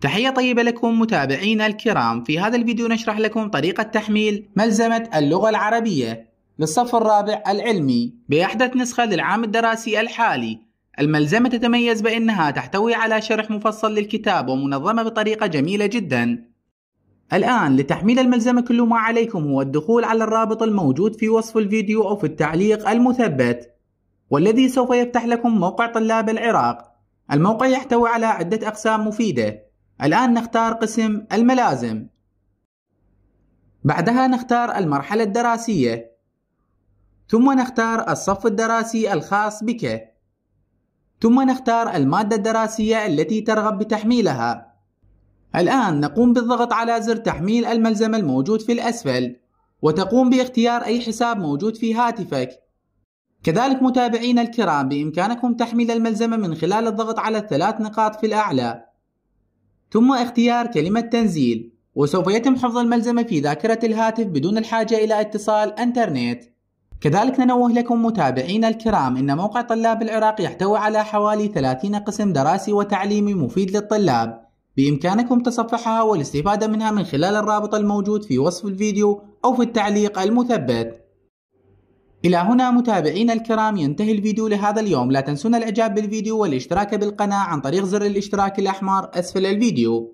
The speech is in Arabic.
تحية طيبة لكم متابعينا الكرام. في هذا الفيديو نشرح لكم طريقة تحميل ملزمة اللغة العربية للصف الرابع العلمي بأحدث نسخة للعام الدراسي الحالي. الملزمة تتميز بأنها تحتوي على شرح مفصل للكتاب ومنظمة بطريقة جميلة جدا. الآن لتحميل الملزمة كل ما عليكم هو الدخول على الرابط الموجود في وصف الفيديو أو في التعليق المثبت، والذي سوف يفتح لكم موقع طلاب العراق. الموقع يحتوي على عدة أقسام مفيدة. الآن نختار قسم الملازم، بعدها نختار المرحلة الدراسية، ثم نختار الصف الدراسي الخاص بك، ثم نختار المادة الدراسية التي ترغب بتحميلها. الآن نقوم بالضغط على زر تحميل الملزمة الموجود في الأسفل، وتقوم باختيار أي حساب موجود في هاتفك. كذلك متابعينا الكرام بإمكانكم تحميل الملزمة من خلال الضغط على الثلاث نقاط في الأعلى، ثم اختيار كلمة تنزيل، وسوف يتم حفظ الملزمة في ذاكرة الهاتف بدون الحاجة إلى اتصال انترنت. كذلك ننوه لكم متابعينا الكرام إن موقع طلاب العراق يحتوي على حوالي 30 قسم دراسي وتعليمي مفيد للطلاب، بإمكانكم تصفحها والاستفادة منها من خلال الرابط الموجود في وصف الفيديو أو في التعليق المثبت. إلى هنا متابعينا الكرام ينتهي الفيديو لهذا اليوم. لا تنسون الإعجاب بالفيديو والاشتراك بالقناة عن طريق زر الاشتراك الأحمر أسفل الفيديو.